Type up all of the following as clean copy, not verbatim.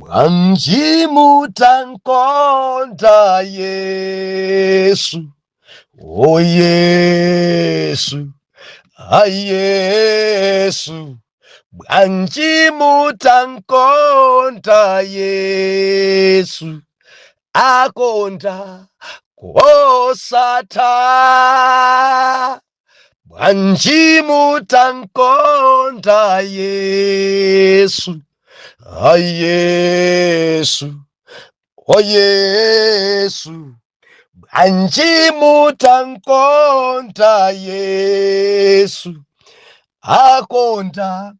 Bwanji mutankonda Yesu, o Yesu, Yesu. Bwanji mutankonda Yesu, akonda kosatha. Bwanji mutankonda Yesu, Yesu, o Yesu. Bwanji mutankonda Yesu, akonda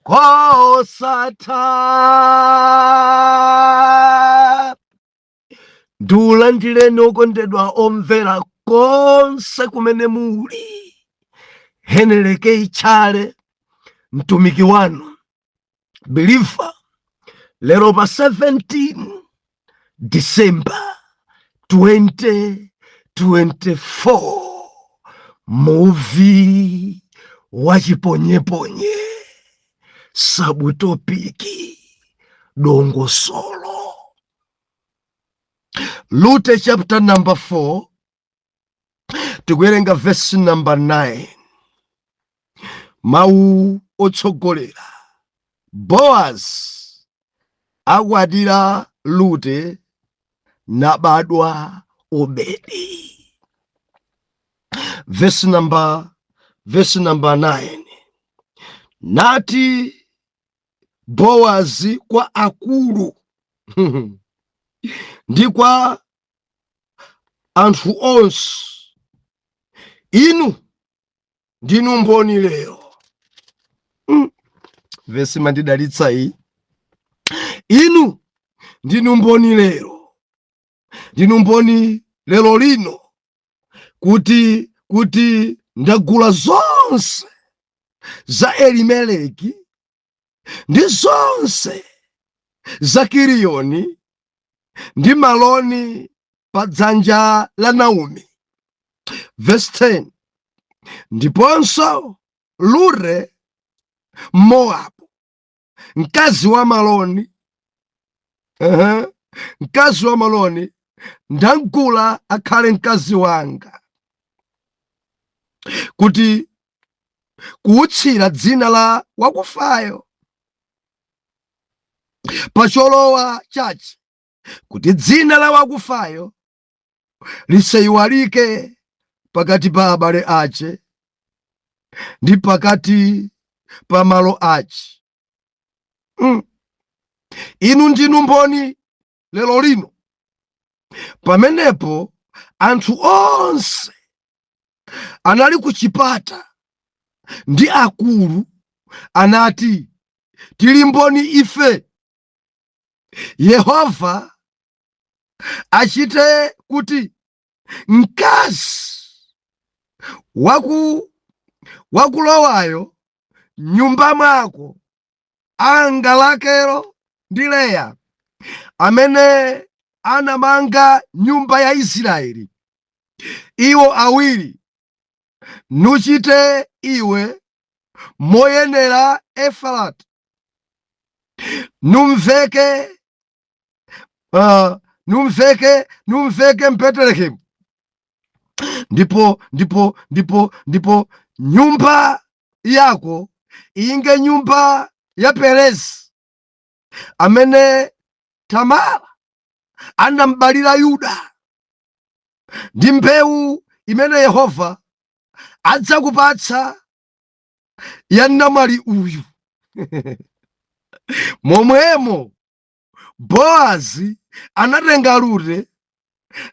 kosatha. Ndiulandileni okondedwa omvera konse kumene muli. Henelekei Chale, mtumiki wanu, believer. Lero pa 17 December 2024, movie wachiponyeponye, sabutopiki, dongosolo. Luke chapter number 4, tikuwerenga verse number 9. Mau otsogolera. Boaz agwadira Rute nabadwa Obedi. Verse number 9. Nati Boaz kwa akulu ndi kwa anthu onse, inu ndinu mboni lero. Verse mandidalitsa iyi. Inu ndinu mboni lero. Ndinu mboni lero lino kuti ndagula zonse za Elimeleki ndi zonse za Kiliyoni ndi maloni pa dzanja la Naomi. Verse 10. Ndiponso Rute Moabu, mkazi wa maloni, mkazi wa maloni, ndagula akhale mkazi wanga, kuti kuutsira dzina la wakufayo pa cholowa chache, kuti dzina la wakufayo lisayiwalike pakati pa abale ache ndi pakati pa malo ache. Inu ndinu mboni lero lino. Pamenepo anthu onse anali ku chipata ndi akulu anati, tili mboni ife. Yehova achite kuti mkazi wakulowayo nyumba mwako anga Rakele ndi Leya, amene anamanga nyumba ya Israeli, iwo awiri, nuchite iwe moyenera Efrata, numveke m'Betelehemu. Ndipo nyumba yako inge nyumba ya Perezi, amene Tamara anambalira Yuda, ndi mbewu imene Yehova adzakupatsa ya namwali uyu. Momwemo Boazi anatenga Rute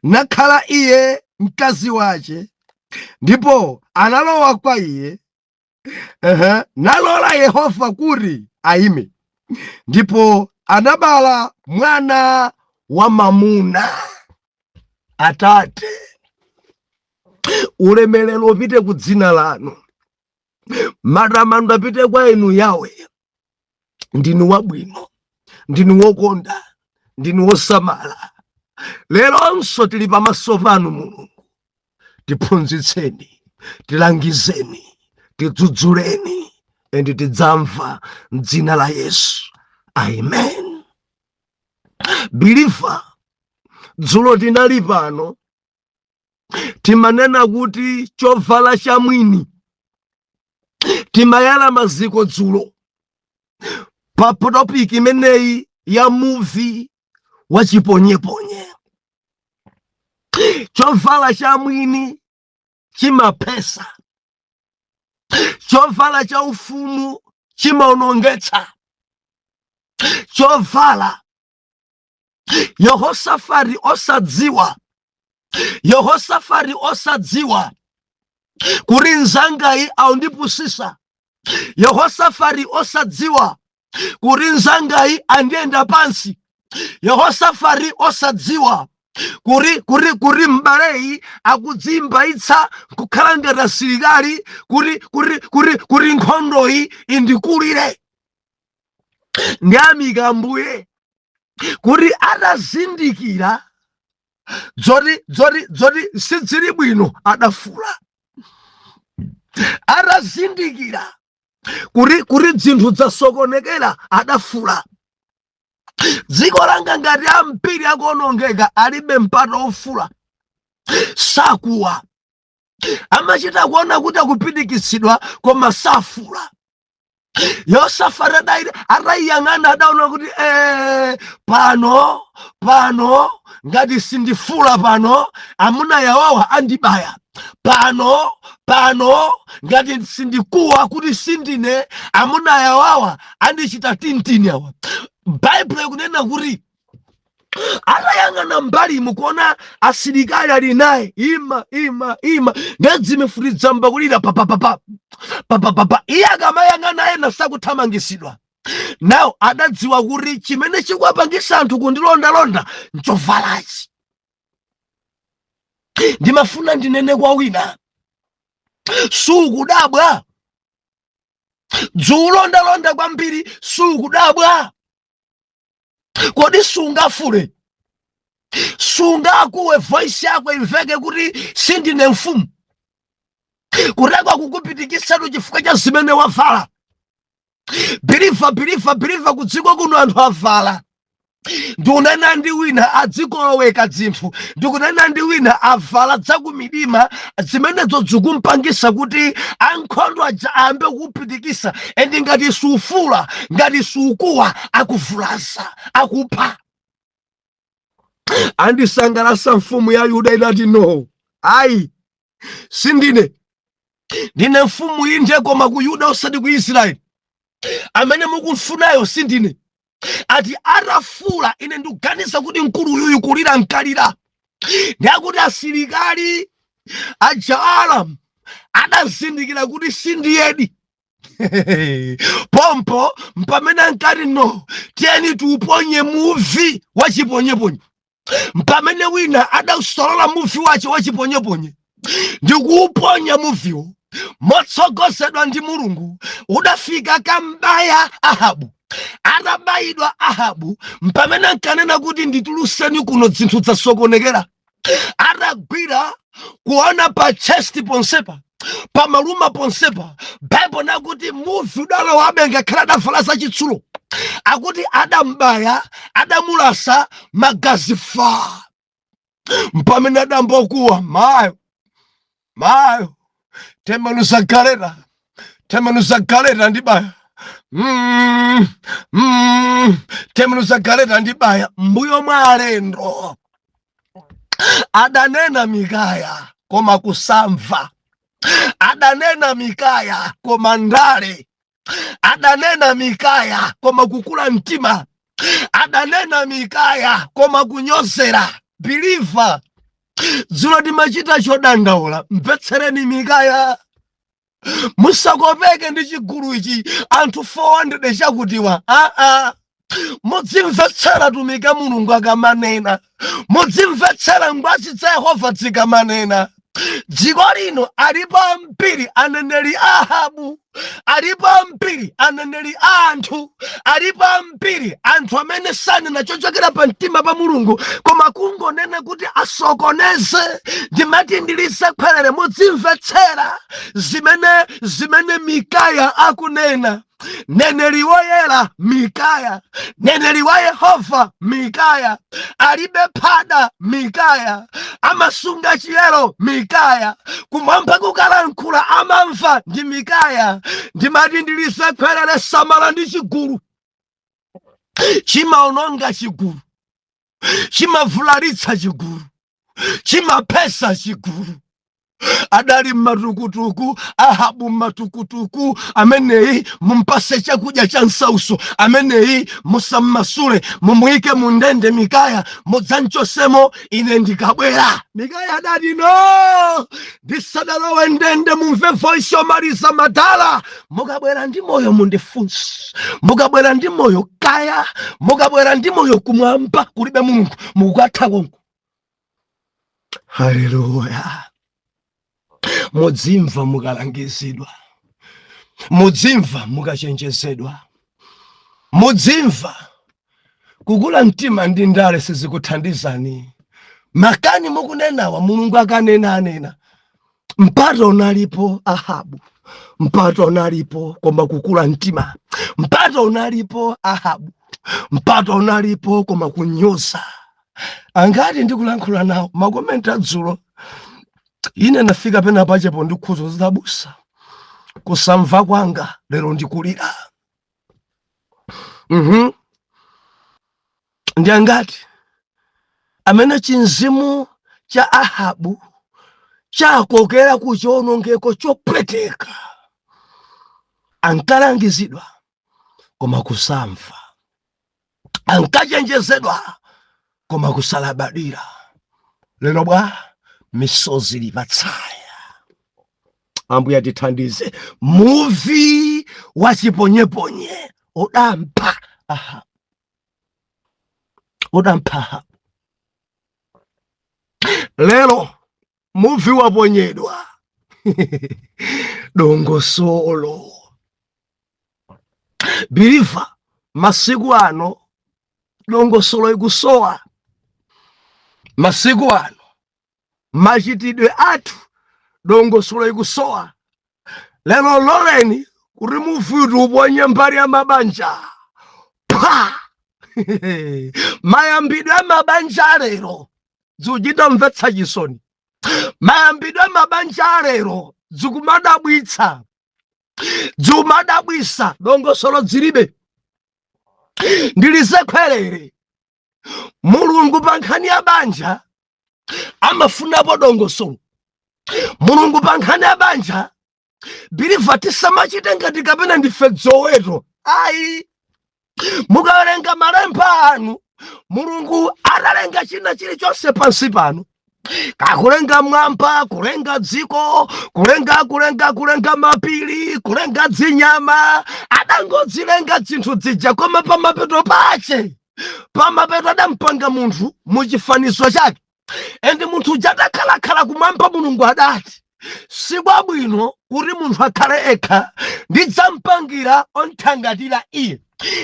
nakhala iye mkazi wache, ndipo analowa kwa iye, nalola Yehova kuti ayime, ndipo anabala mwana wa mamuna. Atate, ulemerero upite ku dzina lanu, matamando apite kwa inu Yawe. Ndinu wabwino, ndinu wokonda, ndinu wosamala. Leronso tili pamaso panu Mulungu. Tiphunzitseni, tilangizeni, tidzudzuleni, endi tidzamva m'dzina la Yesu. Amen. Believer, dzulo tinali pano timanena kuti chovala cha mwini, timayala maziko dzulo pa topic imeneyi ya movie wa chiponyeponye. Chovala cha mwini chimapesa, chovala cha ufumu chimaonongetsa, chovala Yehosafari osadziwa kuri nzangai aundipusisa. Yehosafari osadziwa kuri nzangai andienda pansi. Yehosafari osadziwa kuri mbalei akudzimbaitsa kukhala ngati asilikali kuri nkhondoyi indikulire. Ndiyamika Ambuye kuri adazindikira dzoti sizili bwino adafula. Adazindikira kuri dzinthu zasokonekera adafula. Dziko langa ngati ambiri akuonongeka alibe mpata ofula, sakuwa. Amachita kuona kuti akupindikitsidwa koma safula. Yehosafari adayang'ana adaona kuti pano ngati sindifula pano amuna yawawa andibaya. Pano ngati sindikuwa kuti sindine amuna yawawa andichita tintini awa. Bible ikunena kuti adayang'ana mbali mukuona asilikali ali naye ima ngadzimefutitsa mbakulira papapapa. Iye akamayang'ana ena sakuthamangisidwa. Now adadziwa kuti chimene chikuwapangisa anthu kundilondalonda nchovalachi. Ndimafuna ndinene kwa wina, sukudabwa dzuulondalonda kwambiri, sukudabwa kodi sungafule, sungakuwe voice yako imveke kuti sindine mfumu, kurekwa kukupitikisatu chifukwa cha zimene wavala. Believer kudziko kuno anthu avala. Ndikunena ndi wina adzikoloweka dzinthu, ndikunena ndi wina avala dzakumidima zimenezo zikumpangisa kuti ankhondo aja ayambe kukupitikisa. Endi ngati sufula, ngati sukuwa akuvulasa, akupha. Andisangalasa mfumu ya Yuda inati no, ayi sindine, ndine mfumu inde koma ku Yuda osati ku Israeli. Amene mukumfunayo sindine. Ati atafula ine ndikuganiza kuti mkulu uyu kulira nkalira. Ndiyakuti asilikali aja Aram adazindikira kuti sindiyedi. Pompo mpamene ankati no tiyeni tuuponye muvi wa chiponyeponye. Mpamene wina adasolola muvi wache wa chiponyeponye, ndikuuponya muviwo motsogozedwa ndi Mulungu. Udafika kambaya Ahabu. Adabayidwa Ahabu mpamene ankanena kuti ndituluseni kuno zinthu zasokonekera. Adagwira kuona pa chest ponsepa, pa maluma ponsepa. Bible nakuti muvi udalowabe ngakhala adavala zachitsulo. Akuti adambaya, adamulasa magazi fa. Mpamene adambokuwa mayo temanuza galeta ndibaya. Temanuza galeta ndibaya. Mbuyo mwa alendo adanena Mikaya koma kusamva. Adanena Mikaya koma ndale. Adanena Mikaya koma kukula mtima. Adanena Mikaya koma kunyozera. Believer, dzulo timachita chodandaula. Mvetsereni Mikaya. Musakopeke ndi chigulu ichi anthu 400 chakutiwa. Mudzimvetsera tumika Mulungu akamanena. Mudzimvetsera ngwazi za Yehova zikamanena. Dziko lino alipo ambiri aneneri Ahabu alipo ambiri aneneri anthu, alipo ambiri anthu amene sanena chochokera pa mtima pa Mulungu, koma kungonena kuti asokoneze. Ndimati ndilisekhwerere mudzimvetsera zimene Mikaya akunena. Neneri woyera Mikaya, neneri wa Yehova Mikaya, alibe phada Mikaya, amasunga chiyero Mikaya, kumwamba kukalankhula amamva ndi Mikaya. Ndimati ndilisekhwerere samala ndi chigulu. Chimaononga chigulu, chimavularitsa chigulu, chimaphesa chigulu. Adali mmatukutuku, Ahabu mmatukutuku, ameneyi mumpase chakudya cha nsauso, ameneyi musammasule, mumuyike mundende Mikaya, mudzanchosemo ine ndikabwera. Mikaya adati no, ndisadalowe ndende mumve voice yomaliza madala. Mukabwera ndi moyo mundifunse, mukabwera ndi moyo kaya, mukabwera ndi moyo kumwamba kulibe Mulungu mukatha konko. Haleluya. Mudzimva mukalangizidwa, mudzimva mukachenjezedwa, mudzimva kukula mtima ndi ndale sizikuthandizani. Makani mukunenawa Mulungu akanena anena. Mpato unalipo Ahabu, mpato unalipo koma kukula mtima. Mpato unalipo Ahabu, mpato unalipo koma kunyoza. Angati ndikulankhula nawo makomenti adzulo, ine nafika pena pachepo ndikhuzo zidabusa. Kusamva kwanga lero ndikulira. Ndi angati amene chinzimu cha Ahabu chakokera kuchionongeko chopweteka, ankalangizidwa koma kusamva, ankachenjezedwa koma kusalabadira. Lero bwa misozi lipatsaya. Ambuye atithandize. Muvi wachiponyeponye odampa Ahabu, odampa Ahabu. Lero muvi waponyedwa dongosolo. Biliva masiku ano dongosolo ikusowa. Masiku ano machitidwe athu dongosolo ikusowa. Lero loleni kuti muvitu uponye mbali ya mabanja. Pa! Mayambidwe ya mabanja lero dzikuchita mvetsa chisoni. Mayambidwe ya mabanja lero dzikumadabwitsa, dzikumadabwisa. Dongosolo dzilibe. Ndilisekhwerere Mulungu pa nkhani ya banja amafunapo dongosolo. Mulungu pa nkhani ya banja biliva tisamachite ngati kapena ndife dzoweto. Ayi, mukawerenga malemba anu, Mulungu analenga china chilichonse pansi pano. Kakulenga mwamba, kulenga dziko, kulenga mapiri, kulenga dzinyama, adangodzilenga zinthu dzija, koma pamapeto pache, pamapeto adampanga munthu muchifanizo chake. Ende munthu jadakhalakhala kumwamba. Mulungu adati sikwabwino kuti munthu akhale ekha, ndidzampangira onthangatira iye.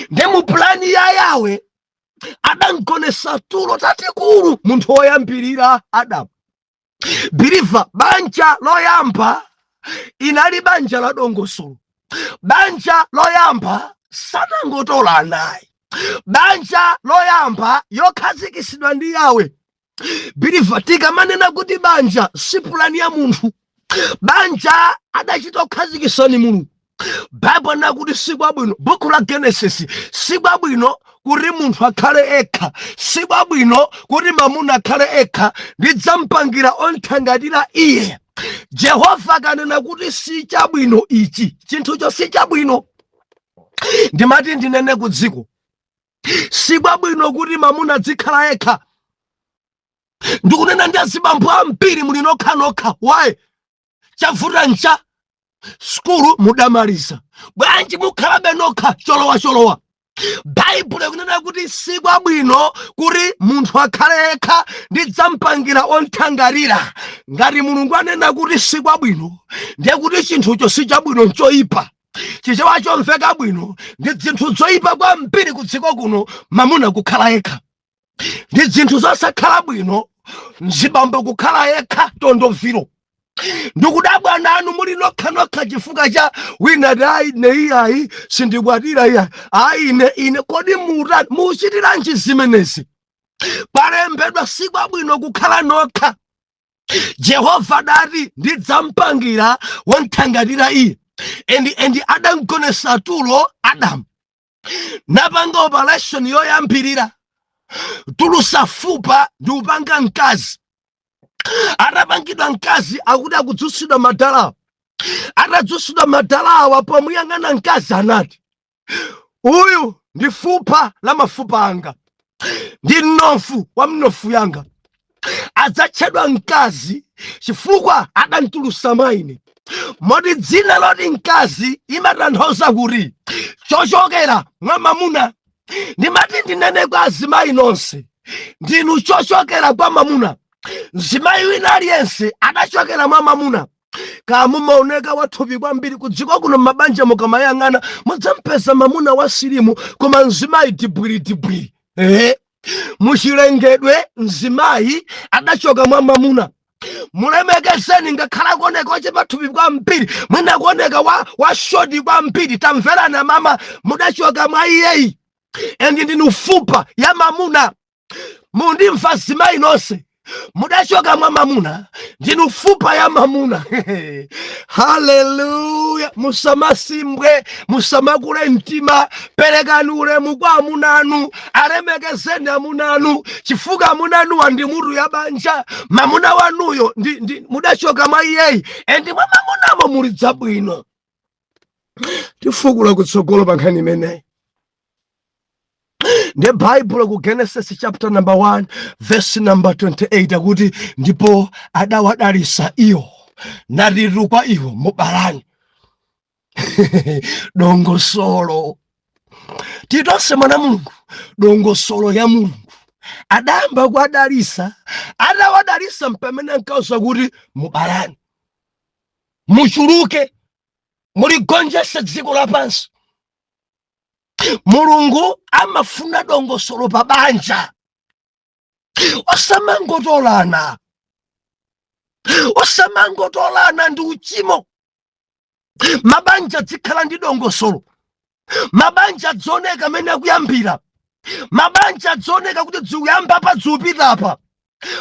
Ndi mu plani ya Yawe adankonesa tulo tatikulu munthu woyambirira Adamu. Biliva banja loyamba inali banja la dongosolo. Banja loyamba sanangotola anayi. Banja loyamba yokhazikisidwa ndi Yawe. Biliva tikamanena kuti banja si plani ya munthu, banja adachita kukhazikisa ni Mulungu. Bible nakuti sikwabwino, buku la Genesis, sikwabwino kuti munthu akhale ekha, sikwabwino kuti mamuna akhale ekha, ndidzampangira onthangatira iye. Jehova kanena kuti si chabwino ichi, chinthucho si chabwino. Ndimati ndinene ku dziko, sikwabwino kuti mamuna dzikhala ekha. Ndikunena ndi azibambo ambiri muli nokha. Wayi chavuta ncha skulu mudamaliza, bwanji mukhalabe nokha cholowa. Bible kunena kuti sikwabwino kuti munthu akhale ekha, ndidzampangira onthangarira. Ngati Mulungu anena kuti sikwabwino, ndiye kuti chinthucho si chabwino, nchoyipa. chichewa chomveka bwino ndi zinthu zoyipa kwambiri ku dziko kuno mamuna kukhala yekha, ndi zinthu zosakhala bwino mzibambo kukhala yekha tondoviro. Ndikudabwa nanu muli nokha chifukwa cha wina dai nei sindikwatira iya ine kodi muchitiranji zimenezi? Palembedwa sikwabwino kukhala nokha. Jehova dati ndidzampangira wonthangatira iye and adamugonesa tulo Adamu napanga operation yoyambirira tulusa fupa ndi upanga mkazi. Atapangidwa mkazi akuti akudzutsidwa madalawa. Atadzutsidwa madalawa pomuyang'ana mkazi anati uyu ndi fupa la mafupa anga ndi mnofu wa mnofu yanga. Adzatchedwa mkazi chifukwa adantulusa maine. Modi dzina loti mkazi imatanthauza kuti chochokera mwa mamuna. Ndimati ndinene kwa azimayi nonse ndinu chochokera kwa mamuna. Mzimayi wina aliyense adachokera mwa mamuna. Kama mumaoneka wathupi kwambiri ku dziko kuno mabanja mukamayang'ana mudzampeza mamuna wa silimu koma mzimayi dibwiri. Muchilengedwe mzimayi adachoka mwa mamuna. Mulemekezeni ngakhala kuoneka ochepa thupi kwambiri, mwina kuoneka wa shodi kwambiri, tamverana mama mudachoka mwa iyeyi endi ndinu fupa ya mamuna. Mundimva azimayi nonse mudachoka mwa mamuna, ndinu fupa ya mamuna. Haleluya. Musamasimbwe, musamakule mtima, perekani ulemu kwa amunanu, alemekezeni amunanu chifukwa amunanu wandi mutu ya banja. Mamuna wanuyo mudachoka mwa iyeyi endi mwa mamunamo muli dzabwino. Tifukula kutsogolo pa nkhani imeneyi. The Bible ku Genesis chapter number 1 verse number 28 akuti ndipo adawadalisa iyo nalitu kwa iwo mubalani. Dongosolo titonse mwana Mulungu, dongosolo ya Mulungu adamba kwadalisa, adawadalisa mpamene nkausa kuti mubalani, muchuluke, muligonjese dziko lapansi. Mulungu amafuna dongosolo pa banja. Osamangotolana ndi uchimo. Mabanja dzikhala ndi dongosolo. Mabanja dzoneka mene akuyambira. Mabanja dzoneka kuti dzikuyamba pa dziupitapa.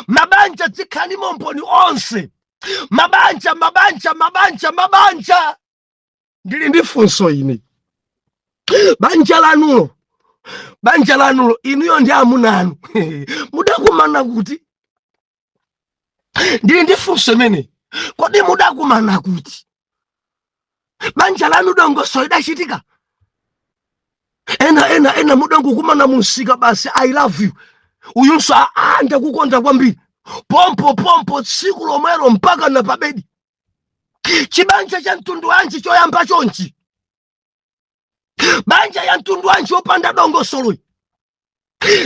Mabanja dzikhala ndi momboni onse. Mabanja. Ndili ndi funso ine. Banja lanulo inuyo ndi amunanu mudakumana kuti? Ndili ndi funso imene, kodi mudakumana kuti? Banja lanu dongosolo idachitika? Ena mudangokumana musika basi I love you, uyunso ndakukonda kwambiri, pompo tsiku lomwelo mpaka na pabedi. Chibanja cha mtundu wanji choyamba chonchi? Banja ya mtundu wanji opanda dongosolo?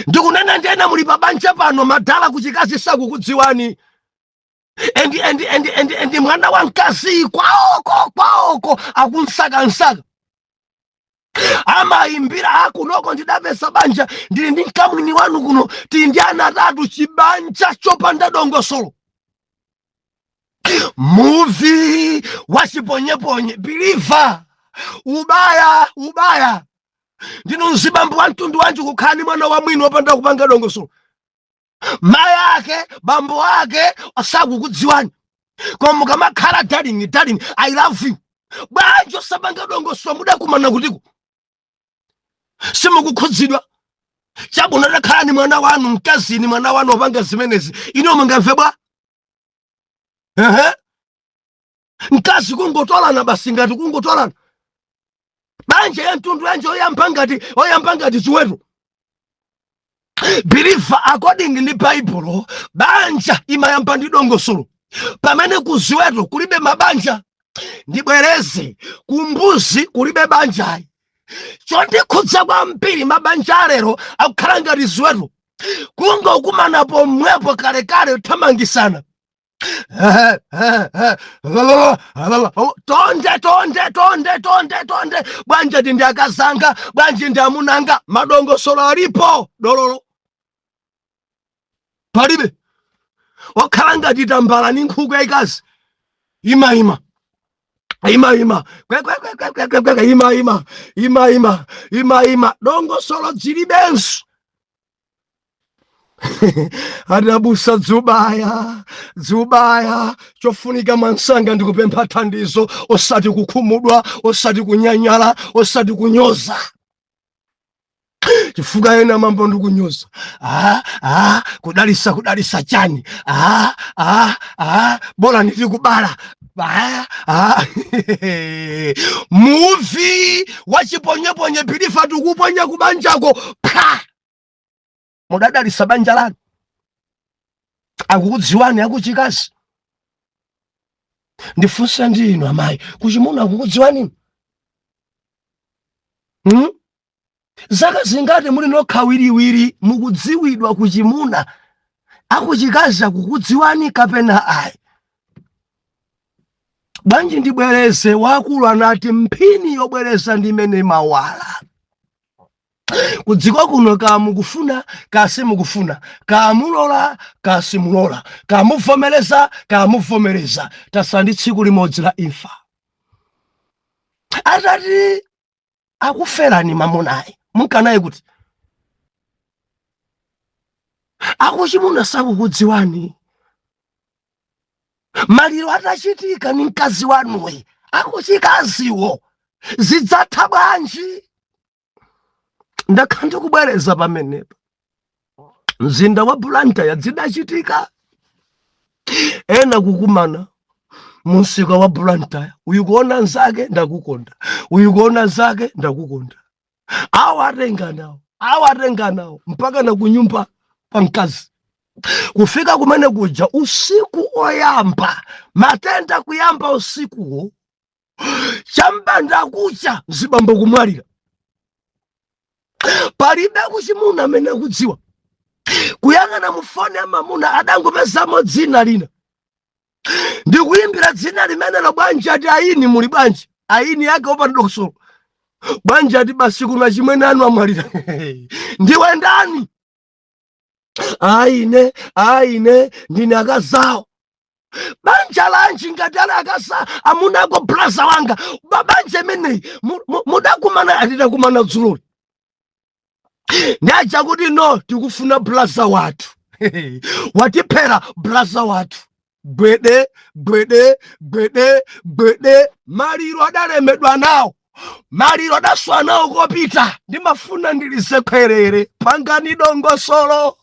Ndikunena ndena muli pa banja pano madala kuchikazi sakukudziwani. Endi mwana wa mkazi kwaoko akunsaka. Amayimbira akunoko ndidapesa banja ndili ndi mkamwini wanu kuno tindi ana atatu, chibanja chopanda dongosolo. Movie wachiponyeponye, believer. Ubaya. Ndinu mzibambo wa mtundu wanji kukhani mwana wa mwini wopanda kupanga dongosolo. Maya ake, bambo ake asakukudziwani. Koma mukamakhala darling I love you. Banja osapanga dongosolo mudakumana kutiko. Simukukhudzidwa. Chabwino takhala ni mwana wanu mkazini, mwana wanu wapanga zimenezi. Ino mungamve bwa? Mkazi kungotolana basi ngati kungotolana. Banja ya mtundu wanje oyambangati chiweto. Believer according ni Bible, banja imayamba ndi dongosolo. Pamene kuziweto kulibe mabanja. Ndibwereze kumbuzi kulibe banja. Chondikhudza kwambiri mabanja alero akukhala ngati ziweto. Kungokumana pomwepo kalekale thamangisana. tonde bwanje ndi akazanga bwanje ndi amunanga madongosolo alipo dololo palibe wakhala ngati tambala ni nkhuku yayikazi ima dongosolo dzilibenso adabusa dzubaya chofunika mwansanga ndikupempha thandizo osati kukhumudwa osati kunyanyala osati kunyoza chifukwa ena mambo ndikunyoza kudalisa chani bora nditikubala muvi wachiponyeponye pilifa tikuponya kubanjako pa mudadalisa banja lanu akukudziwani akuchikazi ndifunsa ndinu amayi kuchimuna akukudziwani zaka zingati muli nokhawiriwiri mukudziwidwa kuchimuna akuchikazi akukudziwani kapena ayi bwanji ndibwereze wakulu anati mphini yobwereza ndimene mawala kudziko kuno kamukufuna kasimukufuna kamulola kasimulola kamuvomereza kamuvomereza tasandi tsiku limodzi la imfa atati akuferani mamunayi munkanayi kuti akuchimuna sakukudziwani maliro atachitika ni mkazi wanuwe akuchikaziwo zidzatha bwanji ndakhala ndikubwereza pamenepa mzinda wa Blantyre zidachitika ena kukumana musika wa Blantyre uyu kuona nzake ndakukonda uyu kuona nzake ndakukonda awatenganawo mpaka na kunyumba pa mkazi kufika kumene kuja usiku oyamba matenda kuyamba usikuwo chambanda kucha zibambo kumwalira palibe kuchimuna amene akudziwa kuyang'ana mufoni ya mamuna adangopezamo dzina lina ndikuyimbira dzina limenelo bwanji ati ayini muli bwanji ayini yake opa ndokosolo bwanji ati basi kuna chimwene anu amwalira ndiwe ndani ayine ndine akazawo banja lanji ngati ali akasa amunako blaza wanga babanja imeneyi mudakumana atidakumana dzuloli ndacha kuti no tikufuna blaza wathu watipera blaza wathu gwede maliro adalemedwa nawo maliro adaswa nawo kopita ndimafuna ndilisekwerere pangani dongosolo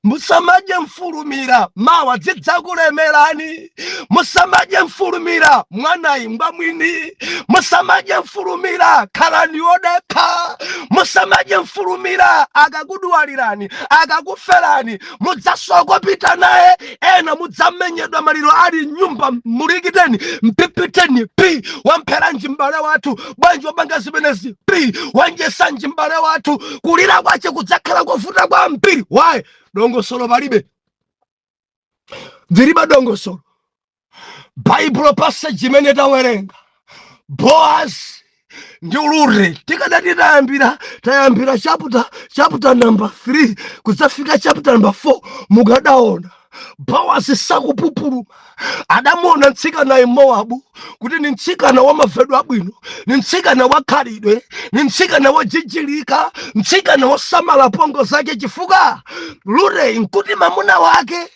musamaje mfulumira mawa dzidzakulemerani musamaje mfulumira mwanayi mbamwini musamaje mfulumira khalani odekha musamaje mfulumira akakudwalirani akakuferani mudzasokopita naye ena mudzamenyedwa maliro ali nyumba mulikiteni mpipiteni pi wamperanji mbale wathu bwanji wabanga zimenezi pi wanjesanji mbale wathu kulira kwache kudzakhala kovuta kwa mpiri wayi dongosolo palibe dzilibe dongosolo Bible passage imene tawerenga Boaz ndi Rute tikadati tayambira chapter number 3 kudzafika chapter number 4 mukadaona Boaz sakupupuluma adamuona mtsikana Mowabu kuti ni mtsikana wa mafedwa abwino ni mtsikana wa khalidwe ni mtsikana wojijilika mtsikana wosamala pongo zake chifukwa Rute nkuti mamuna wake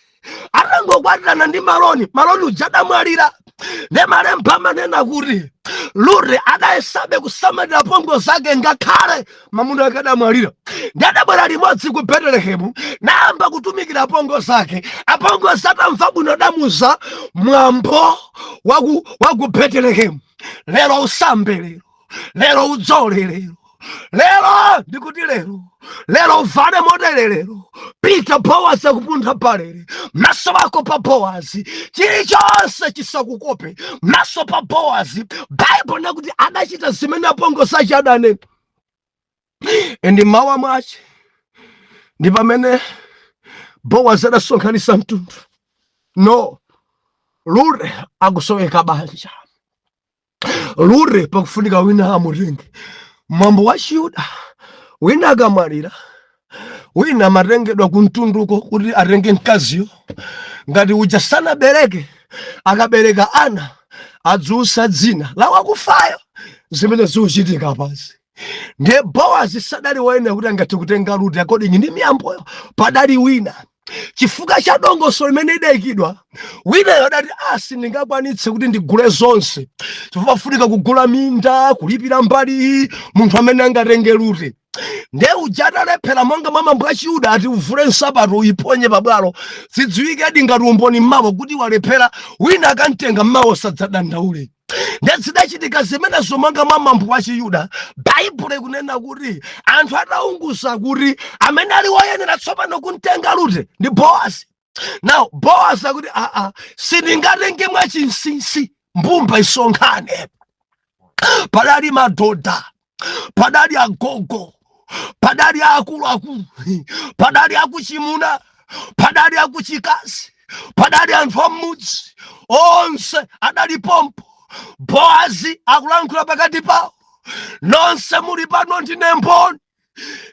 atangokwatirana ndi maloni uja adamwalira ne malemba amanena kuti Rute adayesabe kusamalira pongo zake ngakhale mamuna wake adamwalira ndi adabwera limodzi ku Betelehemu nayamba kutumikira pongo zake apongo atamva bwino adamuza mwambo waku Betelehemu lero usambe lero udzole lero ndikuti lero uvale modele lero pita Boaz akupuntha palere maso wako pa Boaz chilichonse chisakukope maso pa Boaz Bible nakuti adachita zimene apongo sache adanena ndi mawa mwache ndi pamene Boaz adasonkhanitsa mtundu no Lure akusoweka banja. Lure pakufunika wina amutenge. Mwambo wa Chiyuda wina akamwalira, wina amatengedwa kuntunduko kuti atenge mkaziyo. Ngati uja sanabereke, akabereka ana, adzutsa dzina la wakufayo. Zimene zikuchitika pansi. Ndiye Bowazi sadali woyenera kuti angathe kutenga Rute according ndi miyamboyo, padali wina. Chifukwa cha dongosolo limene idayikidwa, winayo adati sindingakwanitse kuti ndigule zonse. Chifukwa pafunika kugula minda, kulipira mbali, munthu amene angatenge Rute. Ndiye uja atalephera monga mwa mwambo wa Chiyuda ati uvule nsapato uyiponye pabwalo, zidziwike adi ngati umboni mmawa kuti walephera, wina akamtenga mmawa osadzadandaule. Ndiye zidachitika zimenezo monga mwa mwambo wa Chiyuda. Baibulo ikunena kuti anthu ataunguza kuti amene ali woyenera tsopano kumtenga Rute ndi Bowazi. Now Bowazi akuti sindingatenge mwachinsinsi, mbumba isonkhane. Padali madhodha, padali agogo, padali akuluakulu, padali akuchimuna, padali akuchikazi, padali anthu amudzi, onse adali pompo. Bowazi akulankhula pakati pawo, nonse muli pano ndine mboni,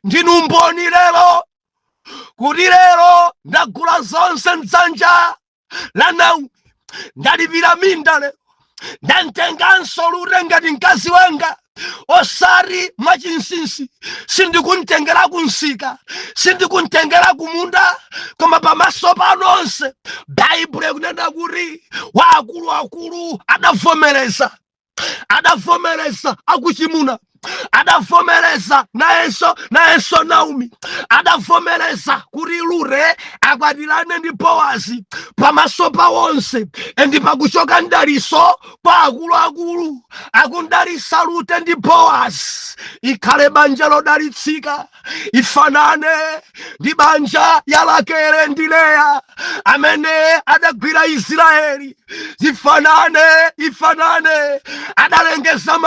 ndinu mboni lero, kuti lero ndagula zonse mdzanja la Naomi, ndalipira minda lero, ndantenganso Rute ngati mkazi wanga. Osari mwachinsinsi, sindikumtengera kunsika, sindikumtengera kumunda, koma pamaso pano onse. Baibulo ikunena kuti akulu adavomereza akuchimuna, adavomereza nayenso Naomi, adavomereza kuti Rute akwatirane ndi Bowazi pamaso pa onse. Endi pakuchoka ndaliso kwa akulu akundalisa Rute ndi Bowazi. Ikhale banja lodalitsika, ifanane ndi banja ya Rakele ndi Leya amene adagwira Israeli. Ifanane adalengeza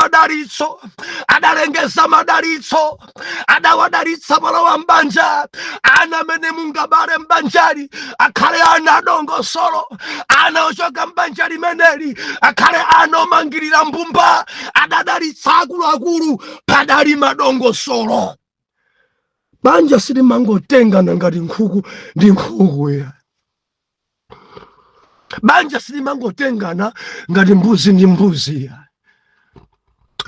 madalitso, adawadalitsa palowa mbanja. Ana amene mungabale mbanjali akhale ana adongosolo, ana ochoka mbanja limeneli akhale ana omangirira mbumba. Adadalitsa akuluakulu, padali madongosolo. Banja silimangotengana ngati nkhuku ndi nkhuku ya. Banja silimangotengana ngati mbuzi ndi mbuzi ya.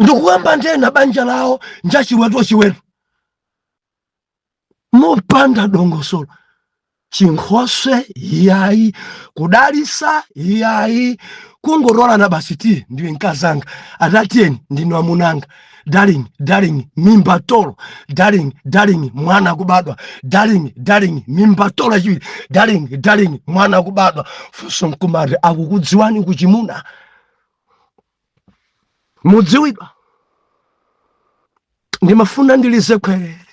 Ndikuyamba ndena banja lawo njachiweto mopanda dongosolo. Chinkhoswe iyayi, kudalisa iyayi, kungorola na basiti ndiwe nkazanga. Atatiyeni ndinu amunanga. Darling, mimba tolo. Darling, mwana kubadwa. Darling, mimba tolo chiwiri. Darling, mwana kubadwa. Fuso mkumari akukudziwani kuchimuna. Mudziwidwa. Ndimafuna ndilize kwerere.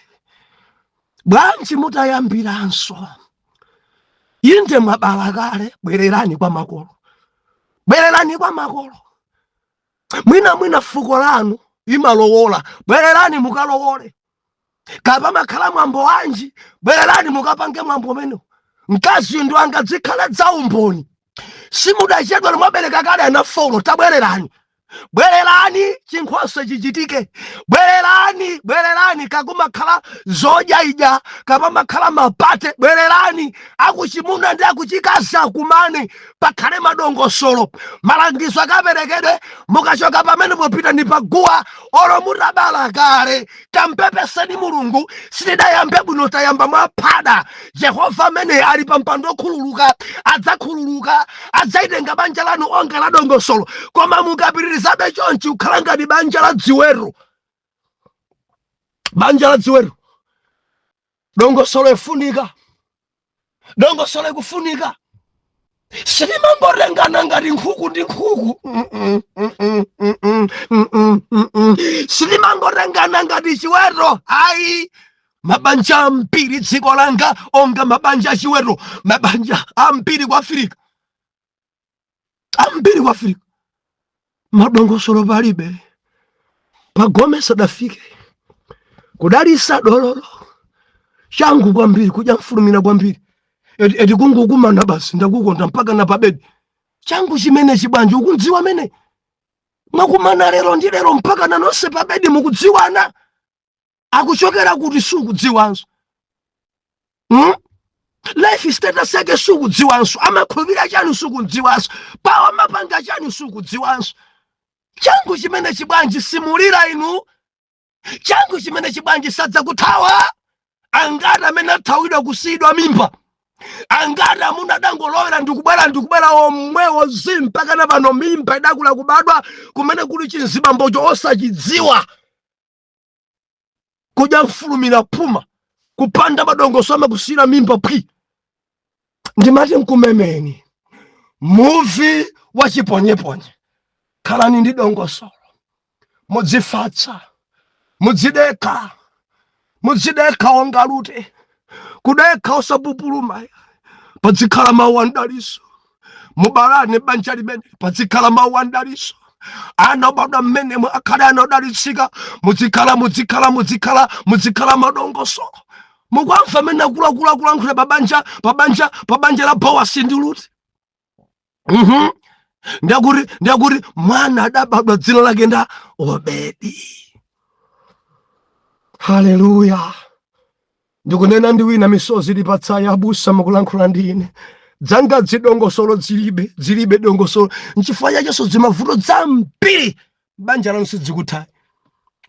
Bwanji mutayambiranso. Inde mwabala kale, bwererani kwa makolo. Mwina fuko lanu imalowola, bwererani mukalowole. Kapa makhala mwambo wanji, bwererani mukapange mwambo meno. Mkazi ndo angadzikhala dza umboni. Simudachedwa mwabereka kale anafolo, tabwererani. Bwererani chinkhoswe chichitike. Bwererani kakumakhala zodya ija, kapamakhala mapate. Bwererani akuchimuna ndi akuchikazi akumane, pakhale madongosolo. Malangizo akaperekedwe, mukachoka pamene popita ndi paguwa. Olo mutabala kale, tampepeseni Mulungu. Sitidayambe bwino, tayamba mwaphada. Yehova amene ali pampando okhululuka adzakhululuka, adzaitenga banja lanu onga la dongosolo. Koma mukapitirizabe chonchi ukhala ngati banja la dziweru. Dongosolo ikufunika. Silimangorengana ngati nkhuku ndi nkhuku. Silimangorengana ngati chiweto. Ayi, mabanja ambiri dziko langa onga mabanja chiweto. Mabanja ambiri kwa Afrika. Madongosolo palibe. Pagome sadafike. Kudalisa dololo. Changu kwambiri, kuja mfulumira kwambiri. Eti kungukumana basi, ndakukonda mpaka na pabedi. changu chimene chibwanji ukudziwa amene mwakumana lero ndi lero mpaka nanonse pa bedi mukudziwana akuchokera kuti sukudziwanso life status yake sukudziwanso amakhulupirira chanu sukudziwanso pawa mapanga chanu sukudziwanso changu chimene chibwanji simulira inu changu chimene chibwanji sadza kuthawa angati amene athawidwa kusidwa mimba angati amuna dangolowera ndikubwera omwewo mpaka na pano mimba idakula kubadwa kumene kuli chinzibambocho osachidziwa kudya mfulumira phuma kupanda madongosolo kusira mimba phi ndimati nkumemeni muvi wachiponyeponye khalani ndi dongosolo mudzifatsa mudzideka ongalute kudeka osapupuluma padzikhala mawu andaliso mubalani banja limene padzikhala mawu andaliso ana obadwa mmenemo akhale ana odalitsika mudzikhala madongosolo mukwamva amene akuluakulu pabanja la Bowasi ndi Rute ndiyakuti mwana adabadwa dzina lake nda Obedi. Haleluya. Ndikunena ndi wina misozi lipatsayi abusa mukulankhula ndi ine dzanga dzidongosolo dzilibe dongosolo nchifukwa chakenso zimavuto zambiri banja lanu sidzikuthayi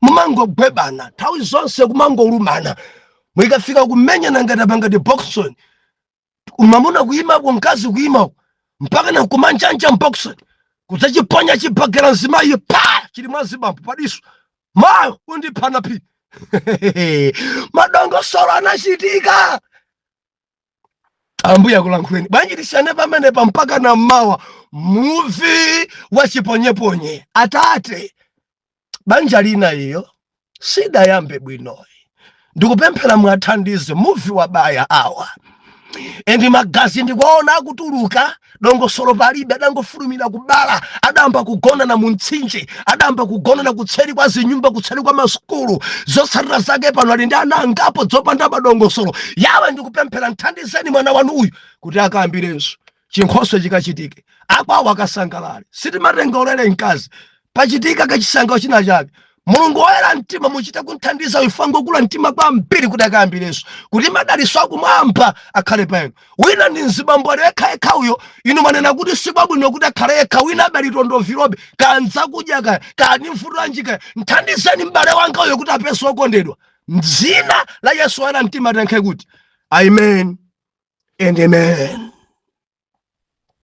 mumangogwebana nthawi zonse kumangolumana mwikafika kumenyana ngati apangati boxon umamuna kuyimako mkazi kuyimako mpaka na kumanjanja mboxon kudzachiponya chibagera nzimayi pa chili mwa zibambo padiso mayo undiphana phi madongosolo anachitika. Ambuya akulankhuleni bwanji tisiyane pamenepa mpaka na mawa muvi wachiponyeponye atate banja lina iyo sidayambe bwinoyi ndikupemphera mwathandize muvi wabaya awa endi magazi ndikuona akutuluka dongosolo palibe adangofulumira kubala adamba kugona na muntsinje adamba kugona na kutseri kwa zinyumba kutseri kwa masukulu zotsatira zake pano ali ndi ana angapo dzopanda madongosolo yawe ndikupemphera nthandizeni mwana wanu uyu kuti akayambirenso chinkhoswe chikachitike akwawo akasangalale sitimatengolere mkazi pachitika kachisangalalo china chake Mulungu woyera mtima muchite kunthandiza ifango kula mtima kwa mbiri kuti akayambirenso kuti madaliso akumwamba akhale pano wina ndi mzibambo ekha uyo inu manena kuti sikwabwino kuti akhale ekha wina abalitondovirobe kanza kudya kani mfuto njika nthandizeni m'bale wanga uyo kuti apeso okondedwa m'dzina la Yesu woyera mtima tankhe kuti amen and amen.